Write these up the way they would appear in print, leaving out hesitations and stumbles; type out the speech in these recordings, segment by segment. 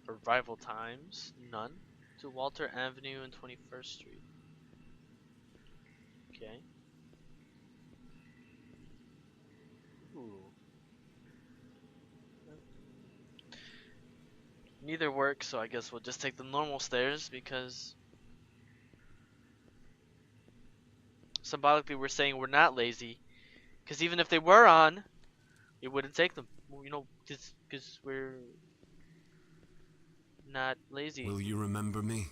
Arrival times, none. To Walter Avenue and 21st Street. Okay. Ooh. Neither works, so I guess we'll just take the normal stairs because symbolically we're saying we're not lazy. Because even if they were on, we wouldn't take them. You know, because we're not lazy. Will you remember me?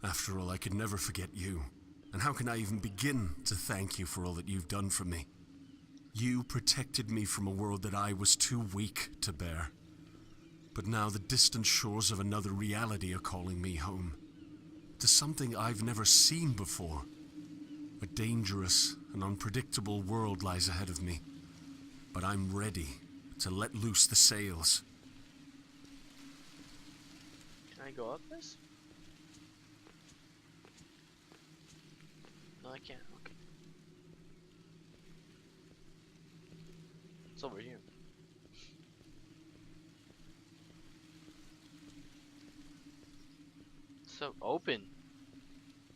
After all, I could never forget you. And how can I even begin to thank you for all that you've done for me? You protected me from a world that I was too weak to bear. But now the distant shores of another reality are calling me home. To something I've never seen before. A dangerous and unpredictable world lies ahead of me. But I'm ready to let loose the sails. Can I go up this? No, I can't. Okay. It's over here. So open.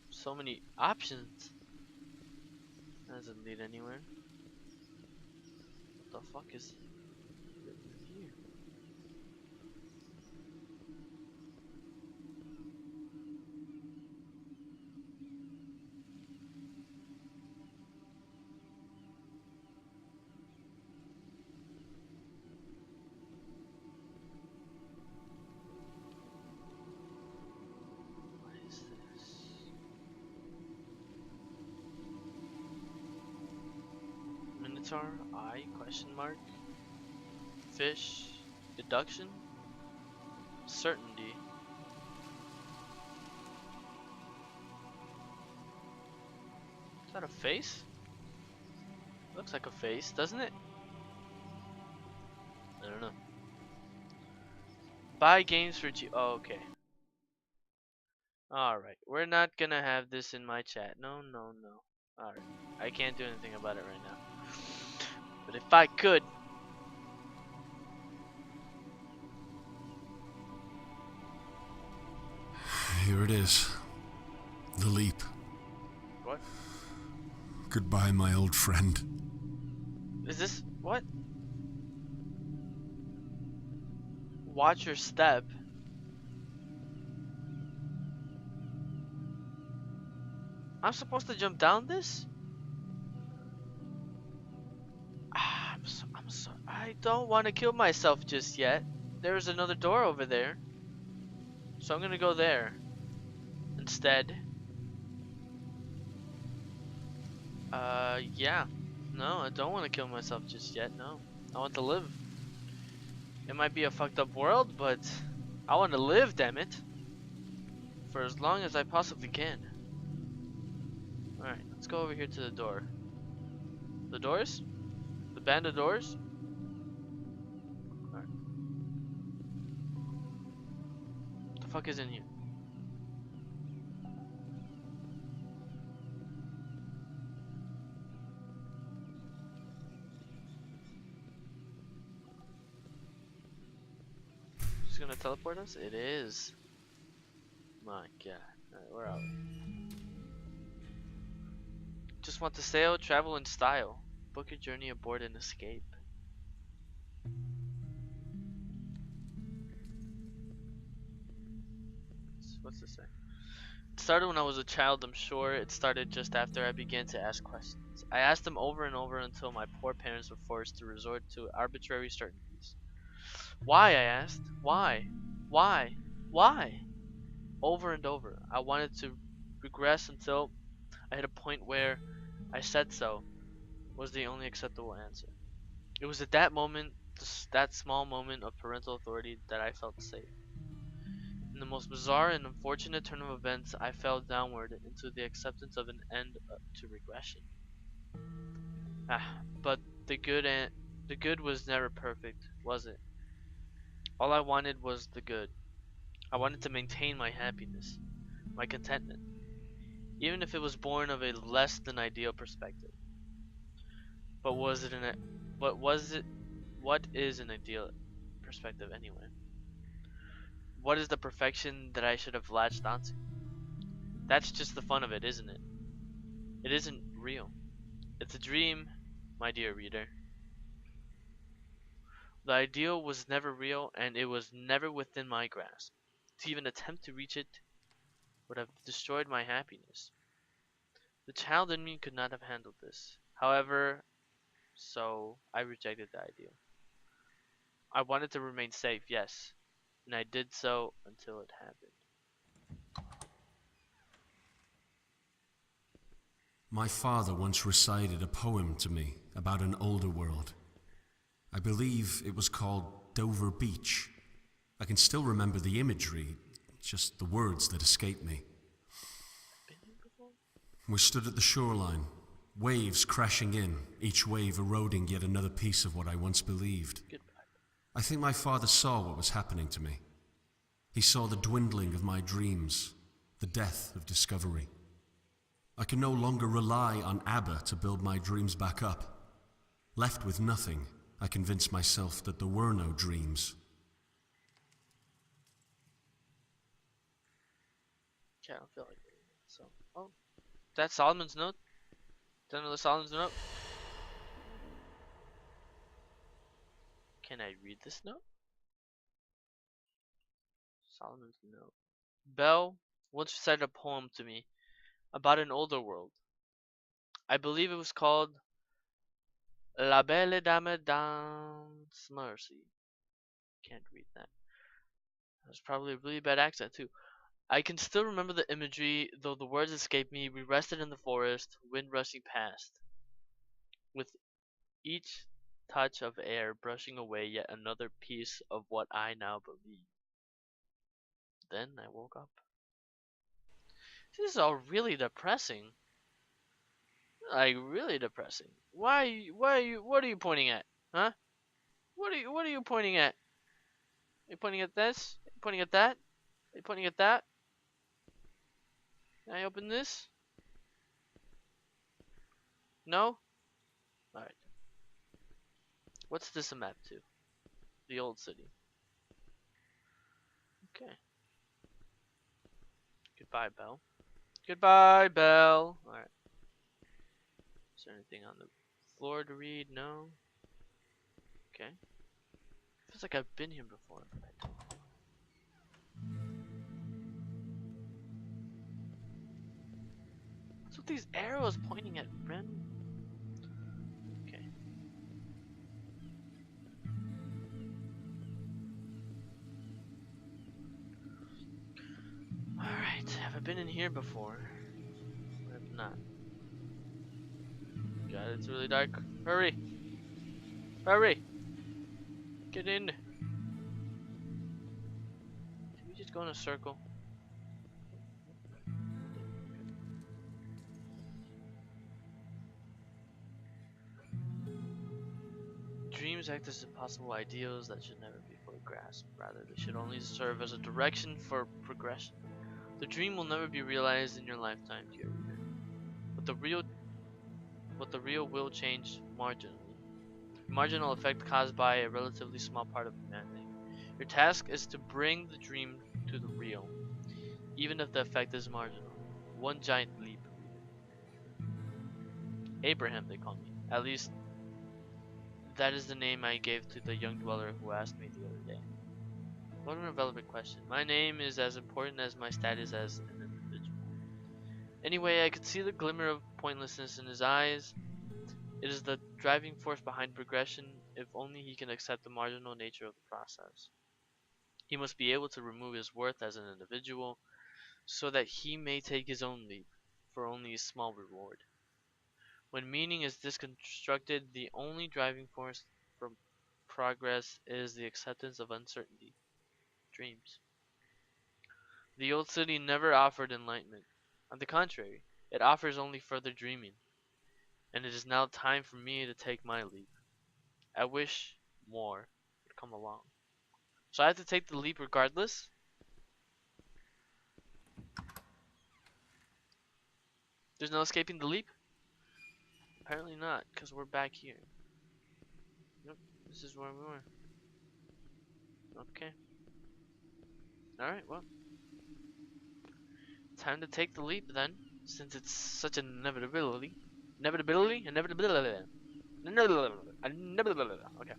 So many options. That doesn't lead anywhere. What the fuck is here? What is this? Minotaur? Eye? Question mark? Fish? Deduction? Certainty? Is that a face? Looks like a face, doesn't it? I don't know. Buy games for G. Oh, okay. Alright. We're not gonna have this in my chat. No, no, no. Alright. I can't do anything about it right now. But if I could. Here it is. The leap. What? Goodbye, my old friend. Is this. What? Watch your step. I'm supposed to jump down this? I don't want to kill myself just yet. There's another door over there. So I'm gonna go there instead. Yeah. No, I don't want to kill myself just yet. No. I want to live. It might be a fucked up world, but I want to live, damn it. For as long as I possibly can. Alright, let's go over here to the door. The doors? The band of doors? Alright. What the fuck is in here? It's gonna teleport us? It is. My god. Alright, where are we? Just want to sail, travel in style. Book your journey aboard and escape. What's this say? It started when I was a child, I'm sure. It started just after I began to ask questions. I asked them over and over until my poor parents were forced to resort to arbitrary certainties. Why, I asked. Why? Why? Why? Over and over. I wanted to regress until I hit a point where I said so was the only acceptable answer. It was at that moment, that small moment of parental authority, that I felt safe. In the most bizarre and unfortunate turn of events, I fell downward into the acceptance of an end to regression. But the good was never perfect, was it? All I wanted was the good. I wanted to maintain my happiness, my contentment, even if it was born of a less than ideal perspective. But was it an what was it what is an ideal perspective anyway? what is the perfection that I should have latched onto? That's just the fun of it, isn't it? It isn't real. It's a dream, my dear reader. The ideal was never real, and it was never within my grasp. To even attempt to reach it would have destroyed my happiness. The child in me could not have handled this. However, so I rejected the ideal. I wanted to remain safe, yes, and I did so until it happened. My father once recited a poem to me about an older world. I believe it was called Dover Beach. I can still remember the imagery, just the words that escape me. We stood at the shoreline, waves crashing in, each wave eroding yet another piece of what I once believed. I think my father saw what was happening to me. He saw the dwindling of my dreams, the death of discovery. I can no longer rely on ABBA to build my dreams back up. Left with nothing, I convinced myself that there were no dreams. Okay, I don't feel like reading it, so. Oh, that's Solomon's note? Is that another Solomon's note? Can I read this note? Solomon's note. Belle once recited a poem to me about an older world. I believe it was called La Belle Dame dans Mercy. Can't read that. That was probably a really bad accent too. I can still remember the imagery, though the words escape me. We rested in the forest, wind rushing past, with each touch of air brushing away yet another piece of what I now believe. Then I woke up. This is all really depressing. Like really depressing. Why are you what are you pointing at? Huh? What are you pointing at? Are you pointing at this? Are you pointing at that? Are you pointing at that? Can I open this? No? Alright. What's this a map to? The old city. Okay. Goodbye, Belle. Goodbye, Belle. Alright. Is there anything on the floor to read? No. Okay. Feels like I've been here before, but I don't. What's with these arrows pointing at Ren? Okay. Alright, have I been in here before? I have not. God, it's really dark. Hurry! Hurry! Get in! Can we just go in a circle? Dreams act as impossible ideals that should never be fully grasped. Rather, they should only serve as a direction for progression. The dream will never be realized in your lifetime, dear reader. But the real will change marginally. A marginal effect caused by a relatively small part of humanity. Your task is to bring the dream to the real, even if the effect is marginal. One giant leap. Abraham, they call me. At least, that is the name I gave to the young dweller who asked me the other day. What an irrelevant question. My name is as important as my status as an individual. Anyway, I could see the glimmer of pointlessness in his eyes. It is the driving force behind progression, if only he can accept the marginal nature of the process. He must be able to remove his worth as an individual, so that he may take his own leap, for only a small reward. When meaning is disconstructed, the only driving force for progress is the acceptance of uncertainty. Dreams. The old city never offered enlightenment. On the contrary, it offers only further dreaming. And it is now time for me to take my leap. I wish more would come along. So I have to take the leap regardless? There's no escaping the leap? Apparently not, because we're back here. Yep, this is where we were. Okay. Alright, well. Time to take the leap then, since it's such an inevitability. Inevitability? Inevitability. Okay.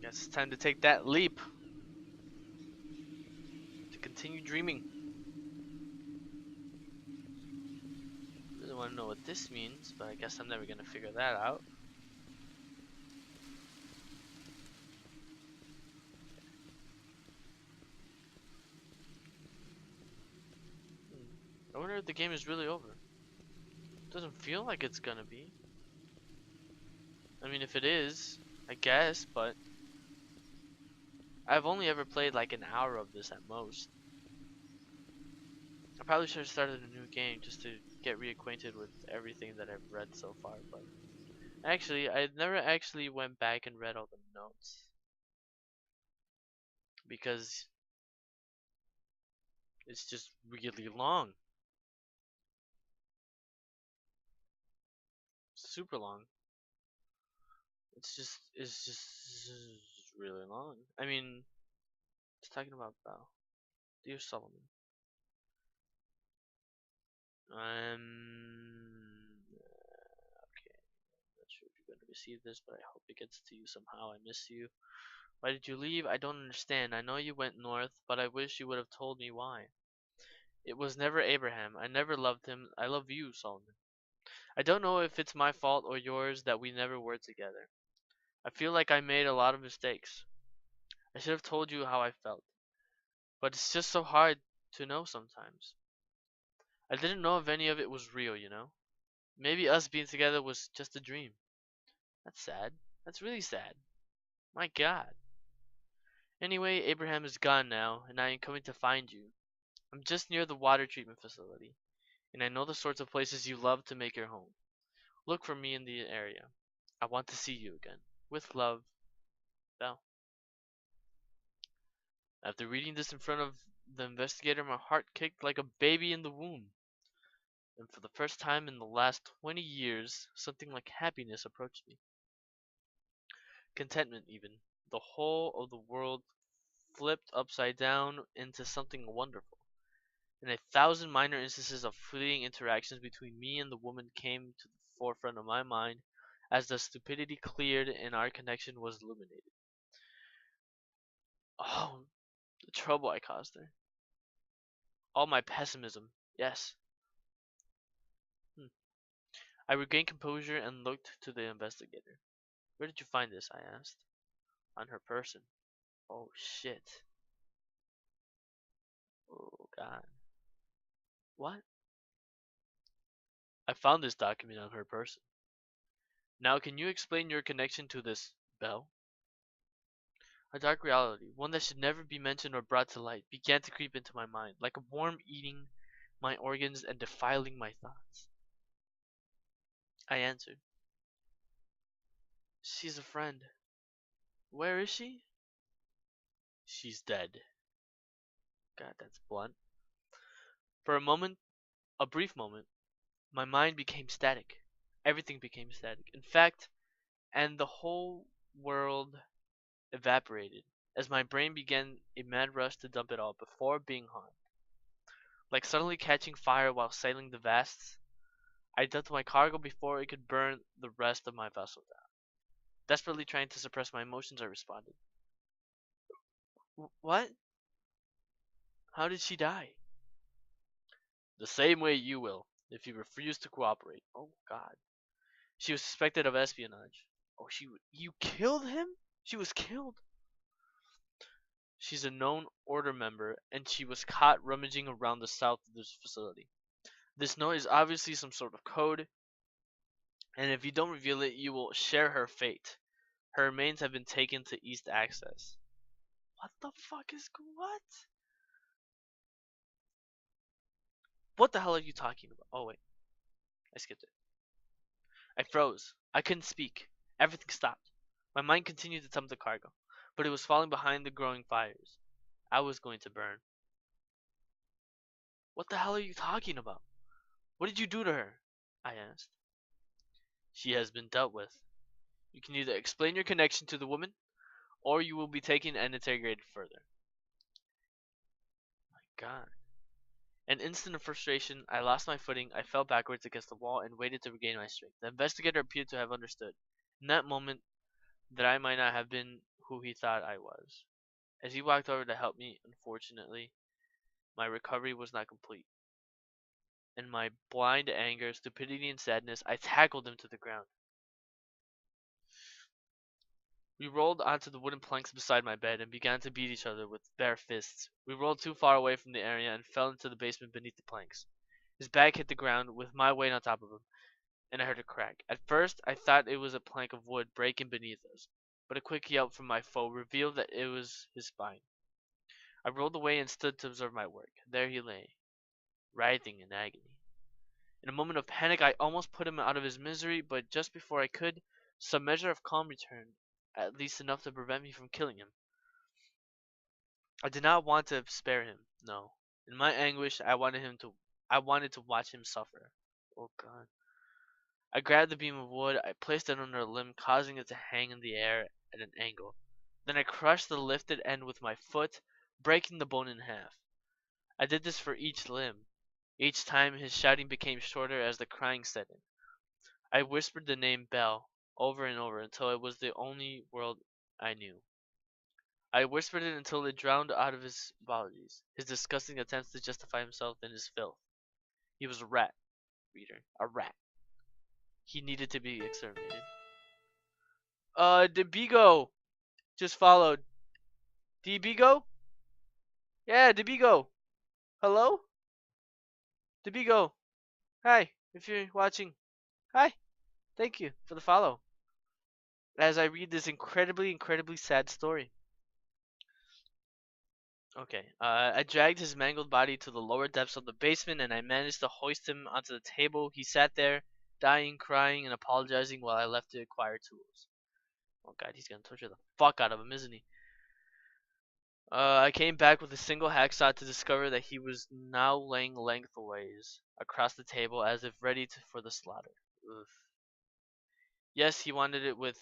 Guess it's time to take that leap. To continue dreaming. Really want to know what this means, but I guess I'm never gonna figure that out. I wonder if the game is really over. Doesn't feel like it's gonna be. I mean, if it is, I guess, but I've only ever played like an hour of this at most. I probably should have started a new game just to get reacquainted with everything that I've read so far, but actually, I never actually went back and read all the notes because it's just really long. Super long. It's just really long. I mean, it's talking about Bell. Dear Solomon. Okay. Not sure if you're going to receive this, but I hope it gets to you somehow. I miss you. Why did you leave? I don't understand. I know you went north, but I wish you would have told me why. It was never Abraham. I never loved him. I love you, Solomon. I don't know if it's my fault or yours that we never were together. I feel like I made a lot of mistakes. I should have told you how I felt. But it's just so hard to know sometimes. I didn't know if any of it was real, you know? Maybe us being together was just a dream. That's sad. That's really sad. My God. Anyway, Abraham is gone now, and I am coming to find you. I'm just near the water treatment facility, and I know the sorts of places you love to make your home. Look for me in the area. I want to see you again. With love, Belle. After reading this in front of the investigator, my heart kicked like a baby in the womb. And for the first time in the last 20 years, something like happiness approached me. Contentment, even. The whole of the world flipped upside down into something wonderful. And 1,000 minor instances of fleeting interactions between me and the woman came to the forefront of my mind as the stupidity cleared and our connection was illuminated. Oh, the trouble I caused her. All my pessimism. Yes. I regained composure and looked to the investigator. Where did you find this? I asked. On her person. Oh shit. Oh god. What? I found this document on her person. Now can you explain your connection to this Belle? A dark reality, one that should never be mentioned or brought to light, began to creep into my mind, like a worm eating my organs and defiling my thoughts. I answered. She's a friend. Where is she? She's dead. God, that's blunt. For a moment, a brief moment, my mind became static. Everything became static. In fact, and the whole world evaporated as my brain began a mad rush to dump it all before being harmed. Like suddenly catching fire while sailing the vasts, I dumped my cargo before it could burn the rest of my vessel down. Desperately trying to suppress my emotions, I responded. What? How did she die? The same way you will, if you refuse to cooperate. Oh god. She was suspected of espionage. Oh, you killed him? She was killed. She's a known order member, and she was caught rummaging around the south of this facility. This note is obviously some sort of code, and if you don't reveal it, you will share her fate. Her remains have been taken to East Access. What the fuck is what? What the hell are you talking about? Oh wait, I skipped it. I froze. I couldn't speak. Everything stopped. My mind continued to dump the cargo, but it was falling behind the growing fires. I was going to burn. What the hell are you talking about? What did you do to her? I asked. She has been dealt with. You can either explain your connection to the woman, or you will be taken and interrogated further. My God. An instant of frustration, I lost my footing, I fell backwards against the wall and waited to regain my strength. The investigator appeared to have understood, in that moment, that I might not have been who he thought I was. As he walked over to help me, unfortunately, my recovery was not complete. In my blind anger, stupidity, and sadness, I tackled him to the ground. We rolled onto the wooden planks beside my bed and began to beat each other with bare fists. We rolled too far away from the area and fell into the basement beneath the planks. His back hit the ground with my weight on top of him, and I heard a crack. At first, I thought it was a plank of wood breaking beneath us, but a quick yelp from my foe revealed that it was his spine. I rolled away and stood to observe my work. There he lay, writhing in agony. In a moment of panic, I almost put him out of his misery, but just before I could, some measure of calm returned, at least enough to prevent me from killing him. I did not want to spare him, no. In my anguish, I wanted to watch him suffer. Oh God. I grabbed the beam of wood, I placed it under a limb, causing it to hang in the air at an angle. Then I crushed the lifted end with my foot, breaking the bone in half. I did this for each limb. Each time his shouting became shorter as the crying set in. I whispered the name Bell over and over until it was the only word I knew. I whispered it until it drowned out of his apologies, his disgusting attempts to justify himself in his filth. He was a rat, reader, a rat. He needed to be exterminated. DeBigo just followed. DeBigo? Yeah, DeBigo. Hello? DeBigo. Hi, if you're watching. Hi. Thank you for the follow. As I read this incredibly sad story. Okay, I dragged his mangled body to the lower depths of the basement and I managed to hoist him onto the table. He sat there, dying, crying, and apologizing while I left to acquire tools. Oh God, he's gonna torture the fuck out of him, isn't he? I came back with a single hacksaw to discover that he was now laying lengthways across the table as if ready for the slaughter. Ugh. Yes, he wanted it with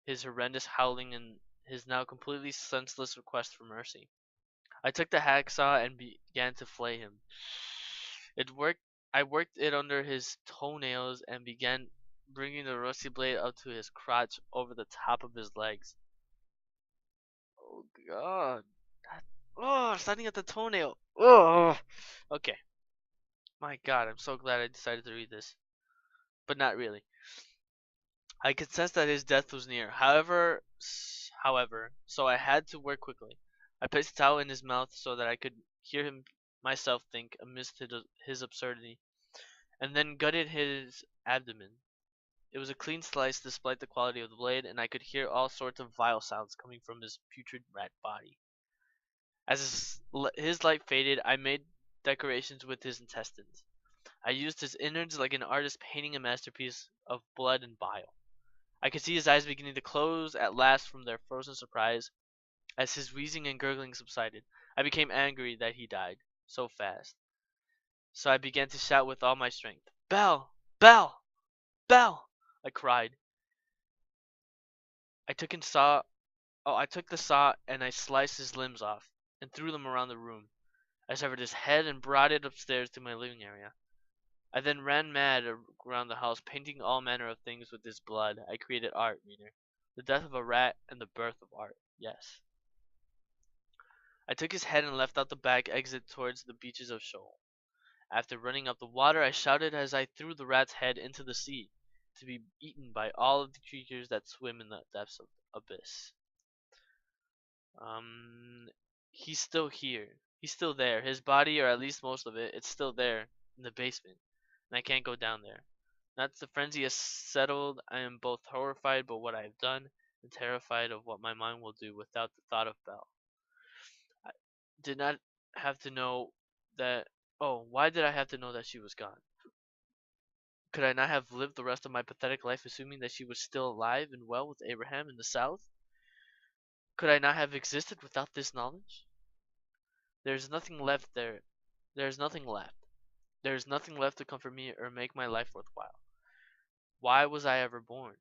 his horrendous howling and his now completely senseless request for mercy. I took the hacksaw and began to flay him. It worked. I worked it under his toenails and began bringing the rusty blade up to his crotch over the top of his legs. Oh God. Oh, starting at the toenail. Oh. Okay. My God, I'm so glad I decided to read this. But not really. I could sense that his death was near. However, so I had to work quickly. I placed a towel in his mouth so that I could hear him myself think amidst his absurdity, and then gutted his abdomen. It was a clean slice despite the quality of the blade, and I could hear all sorts of vile sounds coming from his putrid rat body. As his light faded, I made decorations with his intestines. I used his innards like an artist painting a masterpiece of blood and bile. I could see his eyes beginning to close at last from their frozen surprise as his wheezing and gurgling subsided. I became angry that he died so fast. So I began to shout with all my strength. Bell! Bell! Bell! I cried. I took the saw and I sliced his limbs off and threw them around the room. I severed his head and brought it upstairs to my living area. I then ran mad around the house, painting all manner of things with his blood. I created art, reader. The death of a rat and the birth of art. Yes. I took his head and left out the back exit towards the beaches of Shoal. After running up the water, I shouted as I threw the rat's head into the sea, to be eaten by all of the creatures that swim in the depths of the abyss. He's still here. He's still there. His body, or at least most of it, it's still there in the basement. And I can't go down there. Now that the frenzy has settled, I am both horrified by what I have done and terrified of what my mind will do without the thought of Belle. I did not have to know that. Oh, why did I have to know that she was gone? Could I not have lived the rest of my pathetic life assuming that she was still alive and well with Abraham in the south? Could I not have existed without this knowledge? There is nothing left there. There is nothing left. There is nothing left to comfort me or make my life worthwhile. Why was I ever born?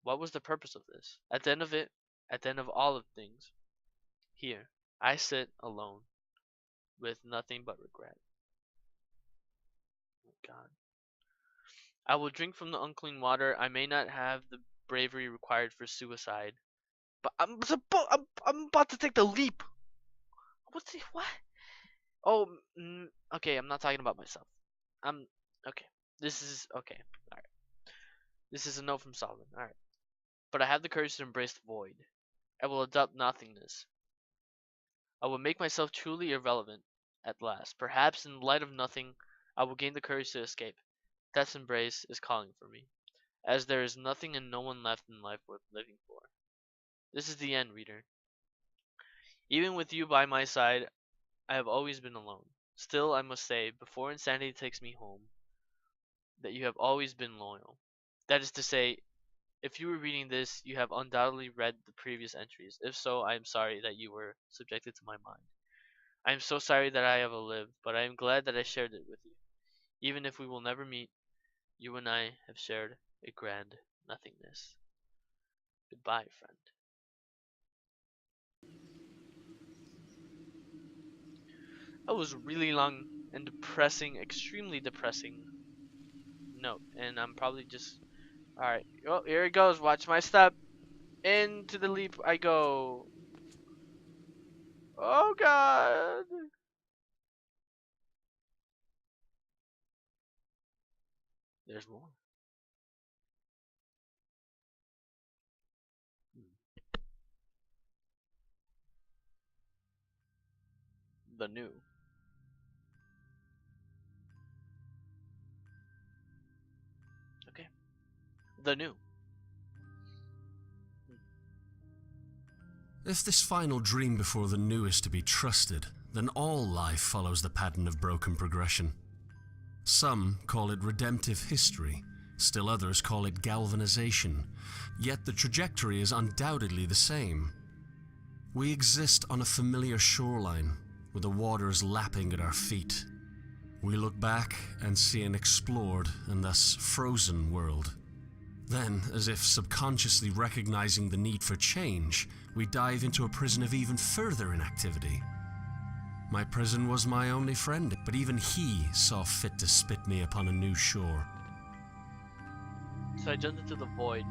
What was the purpose of this? At the end of it, At the end of all of things, here, I sit alone, with nothing but regret. Oh God. I will drink from the unclean water. I may not have the bravery required for suicide, but I'm about to take the leap. What? Oh, okay. I'm not talking about myself. I'm okay. This is okay. All right. This is a note from Solomon. All right. But I have the courage to embrace the void. I will adopt nothingness. I will make myself truly irrelevant at last. Perhaps in the light of nothing, I will gain the courage to escape. Death's embrace is calling for me, as there is nothing and no one left in life worth living for. This is the end, reader. Even with you by my side, I have always been alone. Still, I must say, before insanity takes me home, that you have always been loyal. That is to say, if you were reading this, you have undoubtedly read the previous entries. If so, I am sorry that you were subjected to my mind. I am so sorry that I have lived, but I am glad that I shared it with you. Even if we will never meet, you and I have shared a grand nothingness. Goodbye, friend. That was really long and depressing, extremely depressing note. And I'm probably just... Alright, oh, here it goes. Watch my step. Into the leap I go. Oh God. There's more. The new. Okay. The new. If this final dream before the new is to be trusted, then all life follows the pattern of broken progression. Some call it redemptive history, still others call it galvanization, yet the trajectory is undoubtedly the same. We exist on a familiar shoreline, with the waters lapping at our feet. We look back and see an explored and thus frozen world. Then, as if subconsciously recognizing the need for change, we dive into a prison of even further inactivity. My prison was my only friend, but even he saw fit to spit me upon a new shore. So I jumped into the void,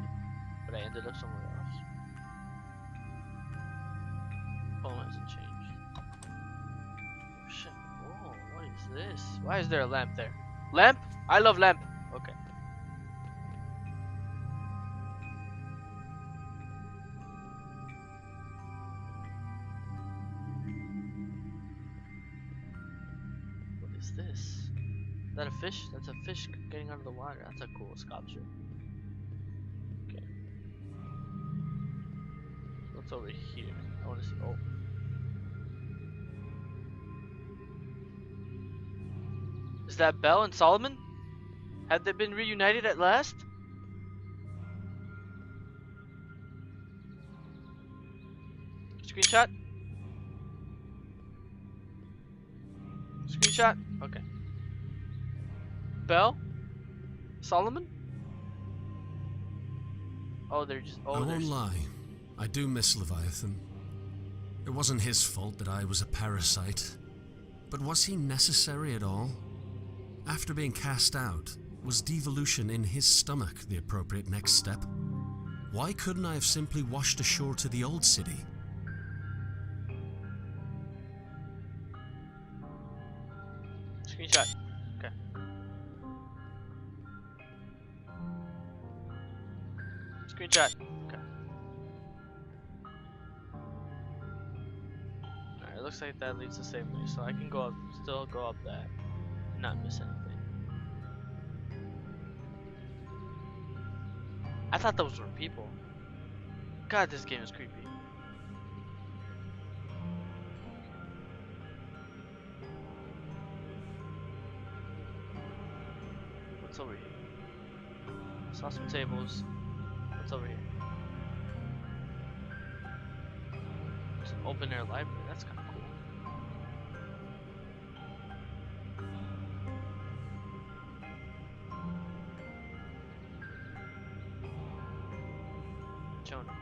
but I ended up somewhere else. Poem hasn't changed. Oh shit. Whoa, what is this? Why is there a lamp there? Lamp? I love lamp. Okay. What is this? Is that a fish? That's a fish getting out of the water. That's a cool sculpture. Okay. What's over here? I want to see. Oh. Is that Belle and Solomon? Have they been reunited at last? Screenshot? Screenshot? Okay. Belle? Solomon? Oh, they're just. Oh, I won't lie, I do miss Leviathan. It wasn't his fault that I was a parasite. But was he necessary at all? After being cast out, was devolution in his stomach the appropriate next step? Why couldn't I have simply washed ashore to the old city? Screenshot. Okay. Screenshot. Okay. Alright, it looks like that leads the same way, so I can go up, still go up that, and not miss anything. I thought those were people. God, this game is creepy. What's over here? Saw some tables. What's over here? It's an open air library. That's kind of cool. Jonah.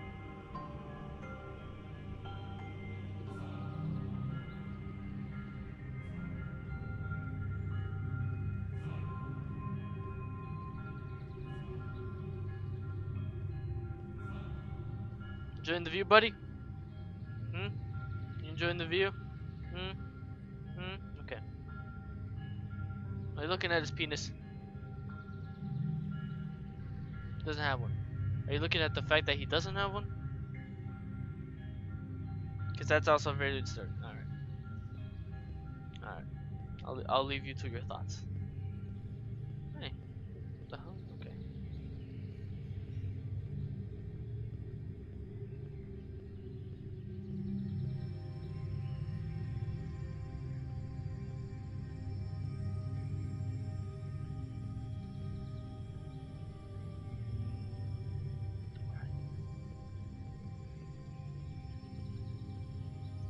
Enjoying the view, buddy? Hmm? You enjoying the view? Hmm? Hmm? Okay. Are you looking at his penis? Doesn't have one. Are you looking at the fact that he doesn't have one? Because that's also a very good start. Alright. Alright. I'll leave you to your thoughts. Hey. What the hell? Okay.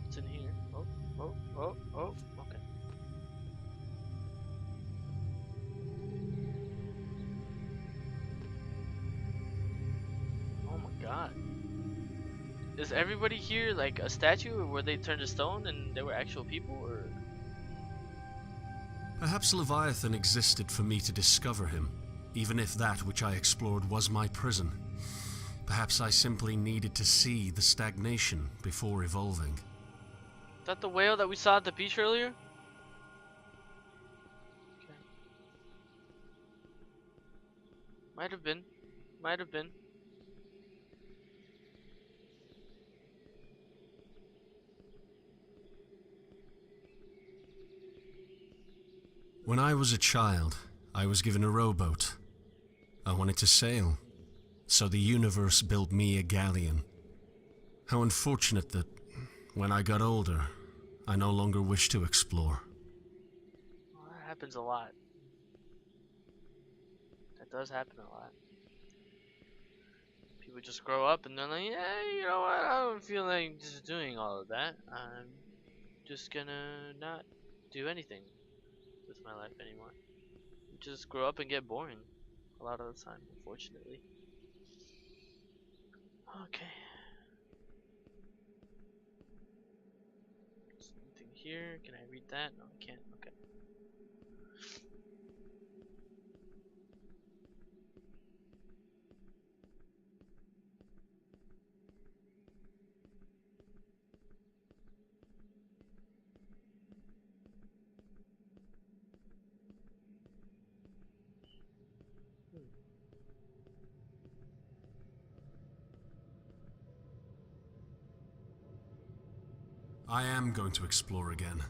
It's in here. Oh, oh, oh, oh. Okay. Oh my god. Is everybody here like a statue, or were they turned to stone and they were actual people, or? Perhaps Leviathan existed for me to discover him, even if that which I explored was my prison. Perhaps I simply needed to see the stagnation before evolving. Is that the whale that we saw at the beach earlier? Okay. Might have been. Might have been. When I was a child, I was given a rowboat. I wanted to sail, so the universe built me a galleon. How unfortunate that, when I got older, I no longer wished to explore. Well, that happens a lot. That does happen a lot. People just grow up and they're like, yeah, you know what, I don't feel like just doing all of that. I'm just gonna not do anything with my life anymore. You just grow up and get boring a lot of the time, unfortunately. Okay. Something here. Can I read that? No, I can't. Okay. I am going to explore again.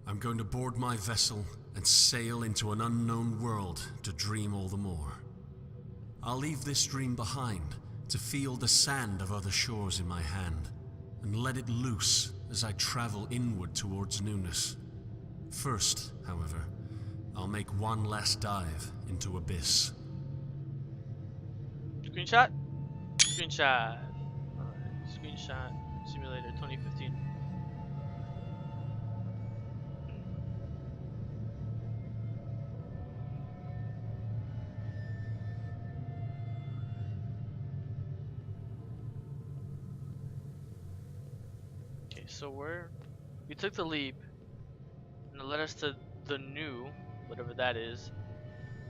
I'm going to board my vessel and sail into an unknown world to dream all the more. I'll leave this dream behind to feel the sand of other shores in my hand and let it loose as I travel inward towards newness. First, however, I'll make one last dive into Abyss. Screenshot? Screenshot. Alright. Screenshot. Simulator 2015. Okay, so we took the leap and it led us to the new, whatever that is,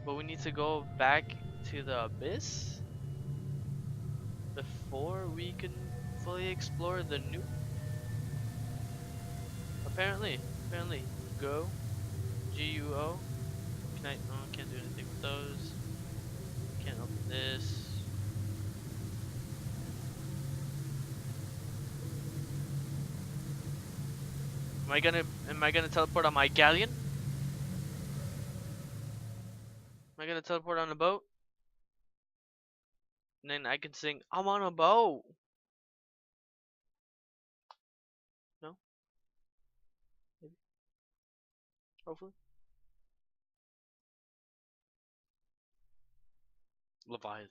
but we need to go back to the abyss before we can fully explore the new. Apparently, go, G-U-O. Can I? No, I can't do anything with those. Can't open this. Am I gonna teleport on my galleon? Am I gonna teleport on a boat? And then I can sing, I'm on a boat. No? Maybe? Hopefully. Leviathan.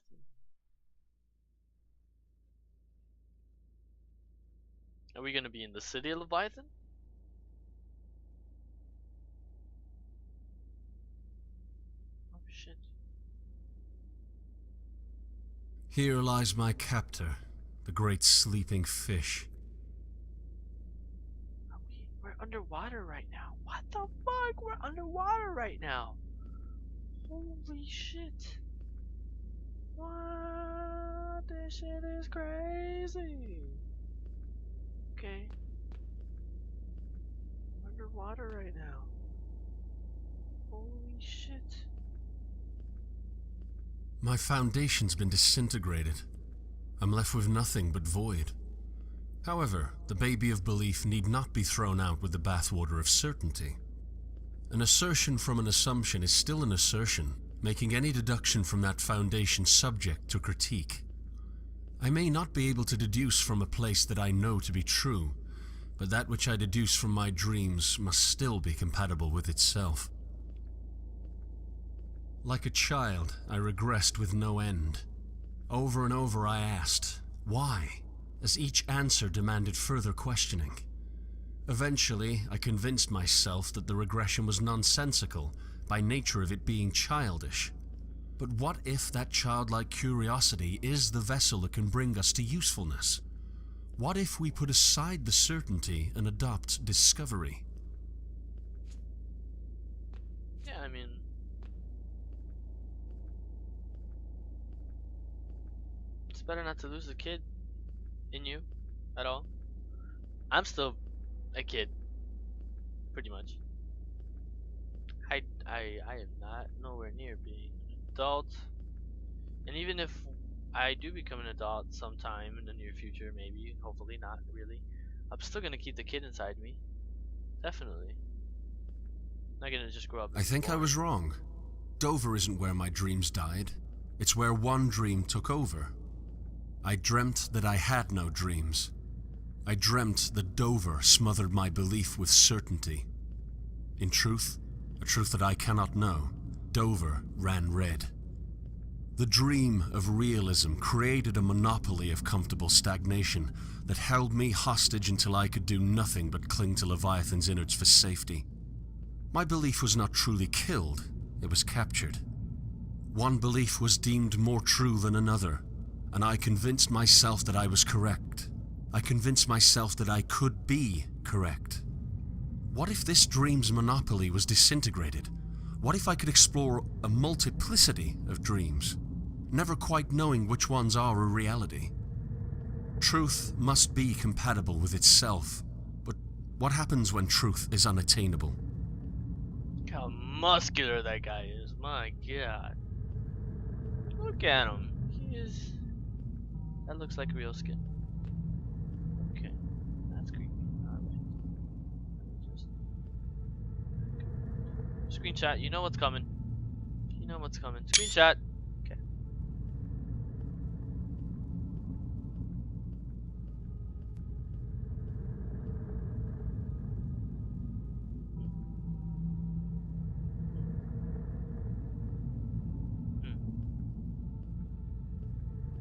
Are we gonna be in the city of Leviathan? Oh shit. Here lies my captor, the great sleeping fish. We're underwater right now. What the fuck? We're underwater right now. Holy shit. What? This shit is crazy. Okay. I'm underwater right now. Holy shit. My foundation's been disintegrated. I'm left with nothing but void. However, the baby of belief need not be thrown out with the bathwater of certainty. An assertion from an assumption is still an assertion, making any deduction from that foundation subject to critique. I may not be able to deduce from a place that I know to be true, but that which I deduce from my dreams must still be compatible with itself. Like a child, I regressed with no end. Over and over I asked, why? As each answer demanded further questioning. Eventually, I convinced myself that the regression was nonsensical, by nature of it being childish. But what if that childlike curiosity is the vessel that can bring us to usefulness? What if we put aside the certainty and adopt discovery? Yeah, I mean, it's better not to lose the kid in you at all. I'm still a kid, pretty much. I am not nowhere near being an adult, and even if I do become an adult sometime in the near future, maybe, hopefully not really, I'm still gonna keep the kid inside me. Definitely. Not gonna just grow up. I think I was wrong. Dover isn't where my dreams died. It's where one dream took over. I dreamt that I had no dreams. I dreamt that Dover smothered my belief with certainty. In truth, a truth that I cannot know, Dover ran red. The dream of realism created a monopoly of comfortable stagnation that held me hostage until I could do nothing but cling to Leviathan's innards for safety. My belief was not truly killed, it was captured. One belief was deemed more true than another, and I convinced myself that I was correct. I convinced myself that I could be correct. What if this dream's monopoly was disintegrated? What if I could explore a multiplicity of dreams, never quite knowing which ones are a reality? Truth must be compatible with itself, but what happens when truth is unattainable? Look how muscular that guy is, my god. Look at him. He is... That looks like real skin. Okay, that's creepy. Alright. Just... Screenshot, you know what's coming. You know what's coming. Screenshot! Okay.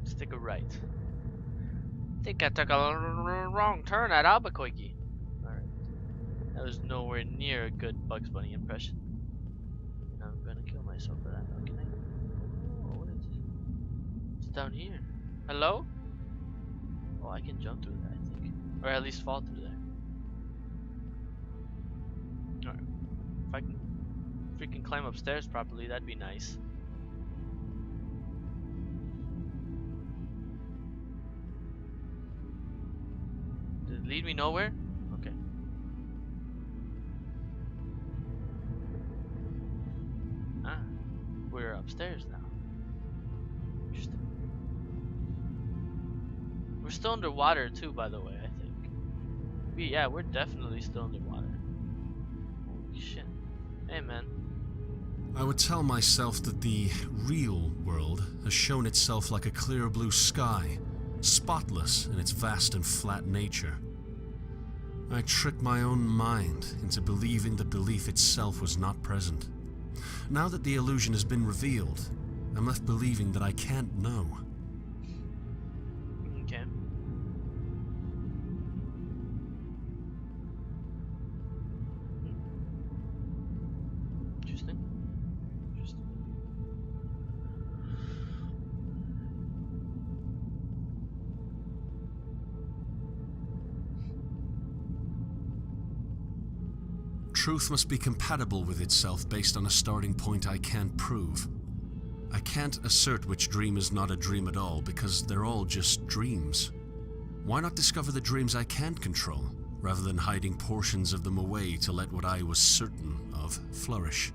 Let's take a right. Think I took a wrong turn at Albuquerque. Alright. That was nowhere near a good Bugs Bunny impression. And I'm gonna kill myself for that. Oh, can I? Oh, what is it? It's down here. Hello? Oh, I can jump through that, I think. Or at least fall through there. Alright. If I can freaking climb upstairs properly, that'd be nice. Lead me nowhere? Okay. Ah, we're upstairs now. Interesting. We're still underwater too, by the way, I think. Yeah, we're definitely still underwater. Holy shit. Hey, man. I would tell myself that the real world has shown itself like a clear blue sky, spotless in its vast and flat nature. I tricked my own mind into believing that belief itself was not present. Now that the illusion has been revealed, I'm left believing that I can't know. Okay. Interesting. Interesting. Truth must be compatible with itself based on a starting point I can't prove. I can't assert which dream is not a dream at all because they're all just dreams. Why not discover the dreams I can't control, rather than hiding portions of them away to let what I was certain of flourish?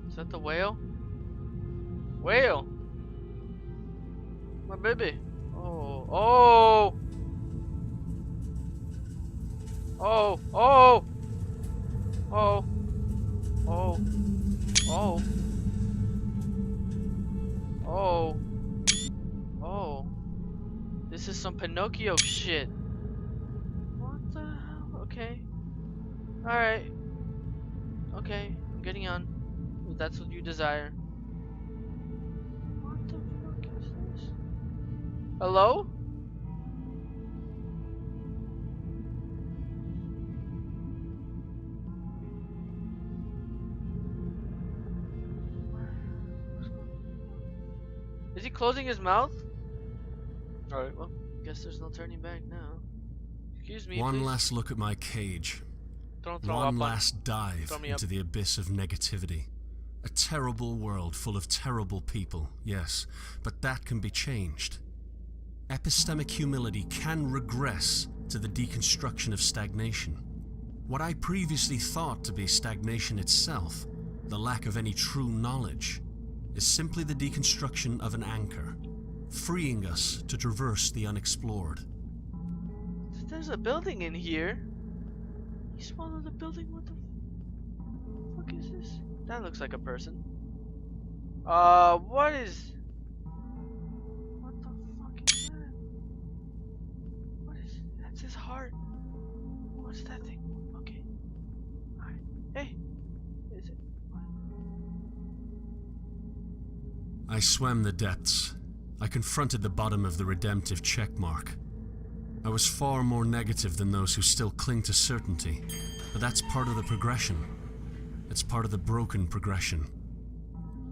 Is that the whale? Whale! My baby! Oh, oh! Oh, oh! Oh, oh, oh, oh, oh. This is some Pinocchio shit. What the hell? Okay. Alright. Okay, I'm getting on. If that's what you desire. What the fuck is this? Hello? Is he closing his mouth? Alright, well, guess there's no turning back now. Excuse me, One please. last look at my cage. Don't throw One up last dive throw me into up. the abyss of negativity. A terrible world full of terrible people, yes, but that can be changed. Epistemic humility can regress to the deconstruction of stagnation. What I previously thought to be stagnation itself, the lack of any true knowledge, is simply the deconstruction of an anchor, freeing us to traverse the unexplored. There's a building in here. He swallowed the building? What the fuck is this? That looks like a person. What is... What the fuck is that? What is... That's his heart. What's that thing? Okay. Alright. Hey. Is it... What? I swam the depths. I confronted the bottom of the redemptive checkmark. I was far more negative than those who still cling to certainty, but that's part of the progression. It's part of the broken progression.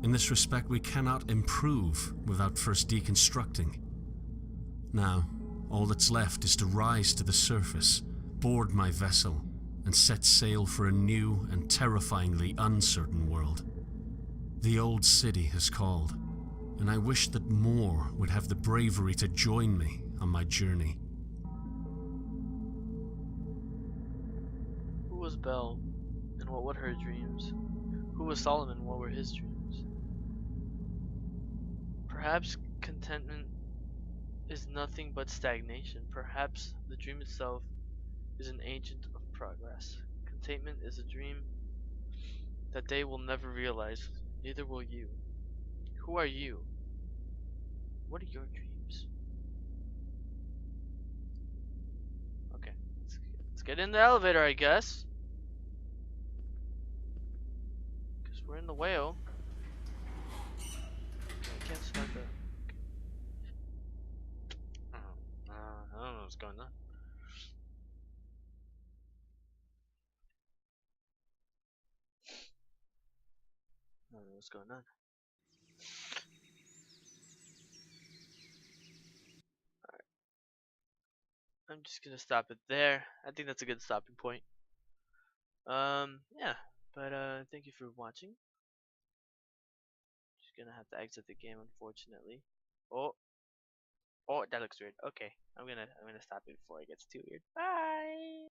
In this respect, we cannot improve without first deconstructing. Now, all that's left is to rise to the surface, board my vessel, and set sail for a new and terrifyingly uncertain world. The old city has called, and I wish that more would have the bravery to join me on my journey. Who was Belle? And what were her dreams? Who was Solomon? What were his dreams? Perhaps contentment is nothing but stagnation. Perhaps the dream itself is an agent of progress. Contentment is a dream that they will never realize, neither will you. Who are you? What are your dreams? Okay, let's get in the elevator, I guess. Because we're in the whale. I can't start the... I don't know what's going on. I don't know what's going on. Alright. I'm just gonna stop it there. I think that's a good stopping point. Yeah. But thank you for watching. Just gonna have to exit the game, unfortunately. Oh, oh, that looks weird. Okay, I'm gonna stop it before it gets too weird. Bye.